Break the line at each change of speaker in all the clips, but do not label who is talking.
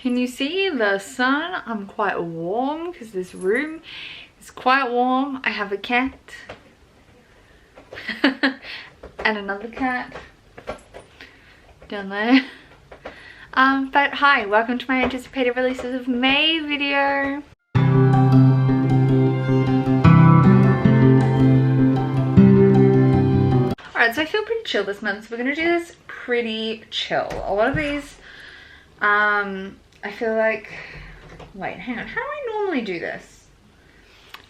Can you see the sun? I'm quite warm because this room is quite warm. I have a cat and another cat down there. But hi, welcome to my anticipated releases of May video. Alright, so I feel pretty chill this month, so we're gonna do this pretty chill. A lot of these, I feel like, wait, hang on, how do I normally do this?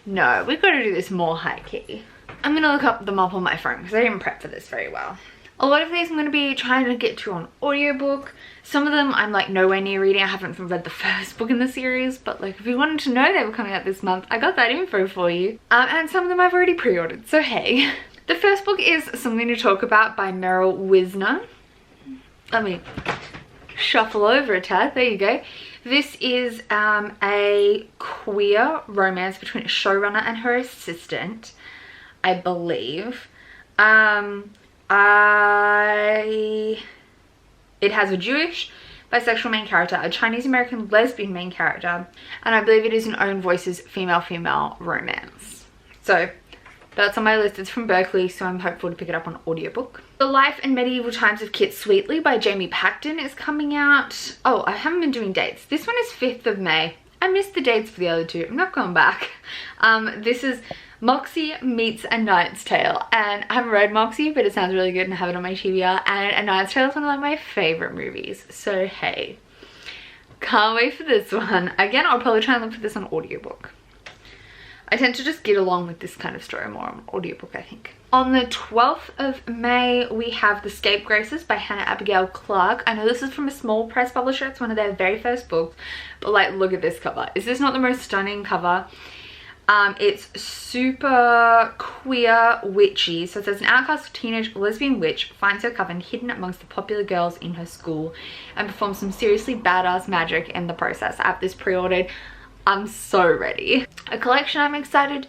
No, we've got to do this more high key. I'm gonna look them up on my phone because I didn't prep for this very well. A lot of these I'm going to be trying to get to on audiobook. Some of them I'm like nowhere near reading. I haven't read the first book in the series, but like if you wanted to know they were coming out this month, I got that info for you. And some of them I've already pre-ordered, so hey. The first book is Something to Talk About by Meryl Wisner. Let me shuffle over a tad, there you go. This is a queer romance between a showrunner and her assistant, I believe. It has a Jewish bisexual main character, a Chinese American lesbian main character, and I believe it is an Own Voices female-female romance. So that's on my list. It's from Berkeley, so I'm hopeful to pick it up on audiobook. The Life and Medieval Times of Kit Sweetly by Jamie Paxton is coming out. Oh, I haven't been doing dates. This one is 5th of May. I missed the dates for the other two. I'm not going back. This is Moxie Meets A Knight's Tale, and I haven't read Moxie, but it sounds really good and I have it on my TBR, and A Knight's Tale is one of like my favorite movies, so hey, can't wait for this one. Again, I'll probably try and look for this on audiobook. I tend to just get along with this kind of story more on audiobook, I think. On the 12th of May, we have The SCAPEGRACERS by Hannah Abigail Clark. I know this is from a small press publisher. It's one of their very first books, but like, look at this cover. Is this not the most stunning cover? It's super queer witchy. So it says an outcast teenage lesbian witch finds her coven hidden amongst the popular girls in her school and performs some seriously badass magic in the process. I have this pre-ordered. I'm so ready. A collection I'm excited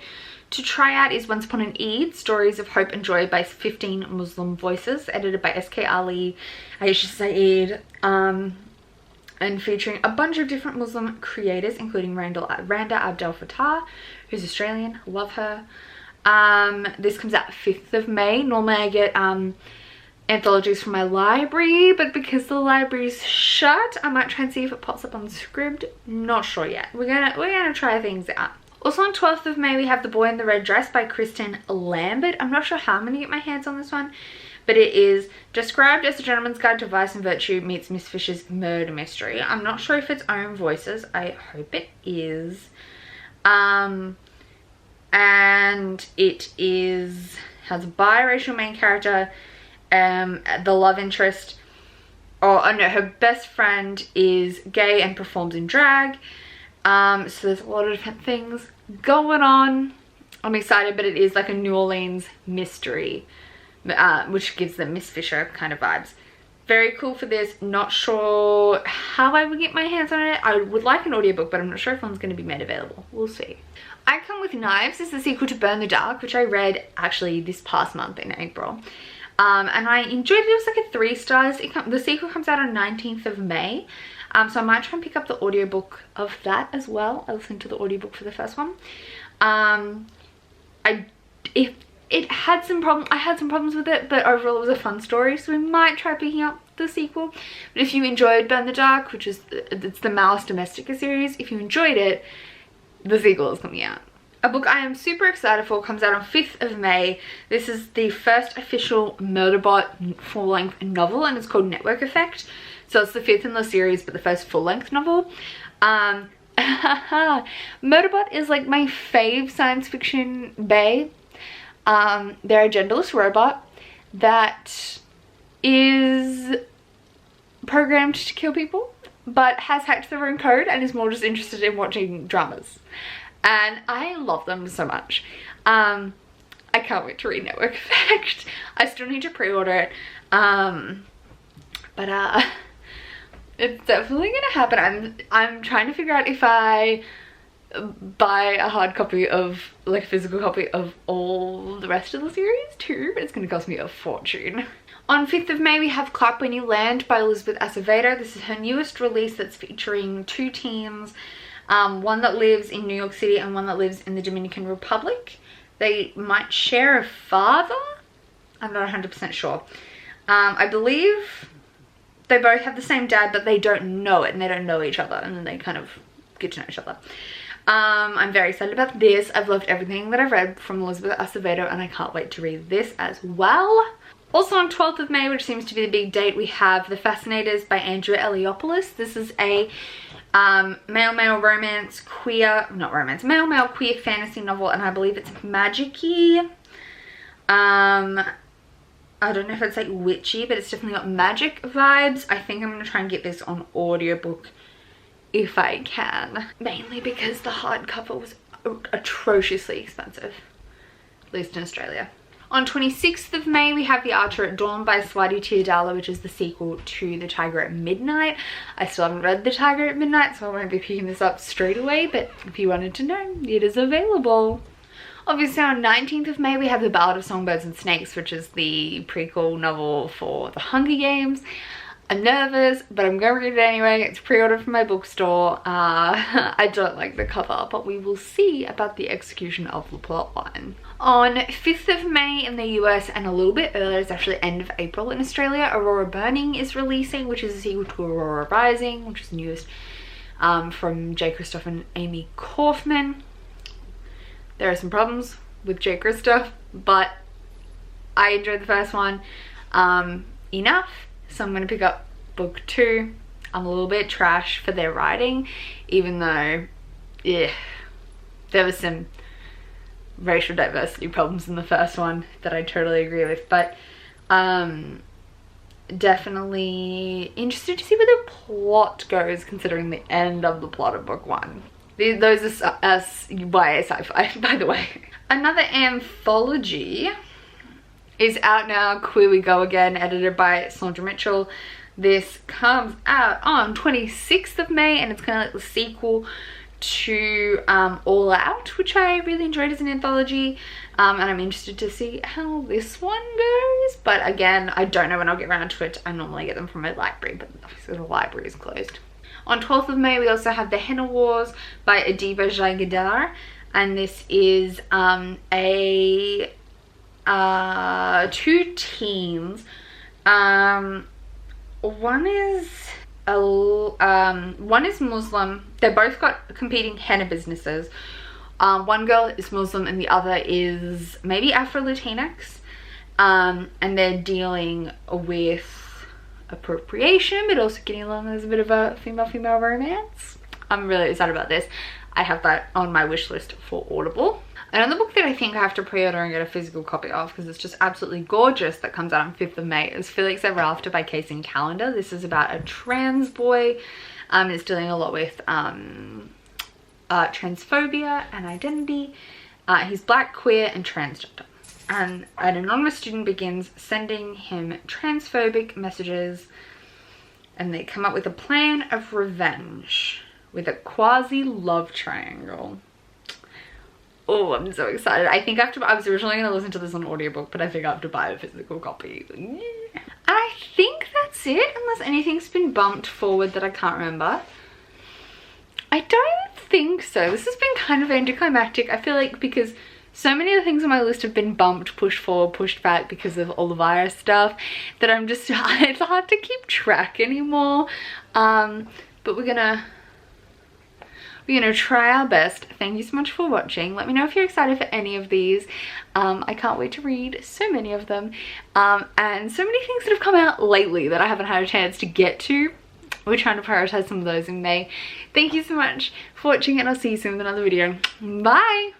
to try out is Once Upon an Eid, Stories of Hope and Joy by 15 Muslim Voices, edited by S.K. Ali, Aisha Saeed, and featuring a bunch of different Muslim creators, including Randa Abdel Fattah, who's Australian. Love her. This comes out 5th of May. Normally I get anthologies from my library, but because the library's shut, I might try and see if it pops up on Scribd. Not sure yet. We're gonna try things out. Also on 12th of May, we have The Boy in the Red Dress by Kristen Lambert. I'm not sure how I'm gonna get my hands on this one, but it is described as a gentleman's guide to vice and virtue meets Miss Fisher's murder mystery. I'm not sure if it's Own Voices. I hope it is. And it has a biracial main character. The love interest, her best friend is gay and performs in drag. So there's a lot of different things going on. I'm excited, but it is like a New Orleans mystery, which gives them Miss Fisher kind of vibes. Very cool for this. Not sure how I would get my hands on it. I would like an audiobook, but I'm not sure if one's going to be made available. We'll see. I Come With Knives is the sequel to Burn the Dark, which I read actually this past month in April. And I enjoyed it. It was like a 3 stars. The sequel comes out on 19th of May. So I might try and pick up the audiobook of that as well. I listened to the audiobook for the first one. I had some problems with it, but overall it was a fun story, so we might try picking up the sequel. But if you enjoyed Burn the Dark, which is it's the Malice Domestica series, if you enjoyed it, the sequel is coming out. A book I am super excited for comes out on 5th of May. This is the first official Murderbot full-length novel, and it's called Network Effect. So it's the 5th in the series, but the first full-length novel. Murderbot is like my fave science fiction bae. They're a genderless robot that is programmed to kill people, but has hacked their own code and is more just interested in watching dramas. And I love them so much. I can't wait to read Network Effect. I still need to pre-order it. But it's definitely gonna happen. I'm trying to figure out if I buy a hard copy of, like a physical copy of all the rest of the series too, but it's gonna cost me a fortune. On 5th of May, we have Clap When You Land by Elizabeth Acevedo. This is her newest release that's featuring 2 teens, one that lives in New York City and one that lives in the Dominican Republic. They might share a father. I'm not 100% sure. I believe they both have the same dad, but they don't know it and they don't know each other, and then they kind of get to know each other. I'm very excited about this. I've loved everything that I've read from Elizabeth Acevedo and I can't wait to read this as well. Also on 12th of May, which seems to be the big date, we have The Fascinators by Andrea Eliopoulos. This is a male-male romance, male-male queer fantasy novel, and I believe it's magic-y. I don't know if it's like witchy, but it's definitely got magic vibes. I think I'm going to try and get this on audiobook if I can. Mainly because the hardcover was atrociously expensive, at least in Australia. On 26th of May, we have The Archer at Dawn by Swati Teodala, which is the sequel to The Tiger at Midnight. I still haven't read The Tiger at Midnight, so I won't be picking this up straight away, but if you wanted to know, it is available. Obviously on 19th of May, we have The Ballad of Songbirds and Snakes, which is the prequel novel for The Hunger Games. I'm nervous, but I'm going to read it anyway. It's pre-ordered from my bookstore. I don't like the cover, but we will see about the execution of the plotline. On 5th of May in the US and a little bit earlier, it's actually end of April in Australia, Aurora Burning is releasing, which is a sequel to Aurora Rising, which is the newest from J. Kristoff and Amy Kaufman. There are some problems with J. Kristoff, but I enjoyed the first one enough. So I'm going to pick up book 2. I'm a little bit trash for their writing, even though, yeah, there was some racial diversity problems in the first one that I totally agree with. But definitely interested to see where the plot goes, considering the end of the plot of book 1. Those are YA sci-fi, by the way. Another anthology is out now, Queer We Go Again, edited by Sandra Mitchell. This comes out on 26th of May, and it's kind of like the sequel to All Out, which I really enjoyed as an anthology, and I'm interested to see how this one goes. But again, I don't know when I'll get around to it. I normally get them from my library, but obviously the library is closed. On 12th of May, we also have The Henna Wars by Adiba Jaigirdar, and this is two teens. One is Muslim. They both got competing henna businesses. One girl is Muslim and the other is maybe Afro-Latinx, and they're dealing with appropriation, but also getting along as a bit of a female-female romance. I'm really excited about this. I have that on my wish list for Audible. Another book that I think I have to pre-order and get a physical copy of, because it's just absolutely gorgeous, that comes out on 5th of May, is Felix Ever After by Casey Calendar. This is about a trans boy. It's dealing a lot with transphobia and identity. He's black, queer, and transgender. And an anonymous student begins sending him transphobic messages, and they come up with a plan of revenge with a quasi-love triangle. Oh, I'm so excited. I think I was originally going to listen to this on audiobook, but I think I have to buy a physical copy. And I think that's it, unless anything's been bumped forward that I can't remember. I don't think so. This has been kind of anticlimactic. I feel like because so many of the things on my list have been bumped, pushed forward, pushed back because of all the virus stuff, that I'm just, it's hard to keep track anymore. But we're gonna try our best. Thank you so much for watching. Let me know if you're excited for any of these. I can't wait to read so many of them. And so many things that have come out lately that I haven't had a chance to get to. We're trying to prioritize some of those in May. Thank you so much for watching, and I'll see you soon with another video. Bye!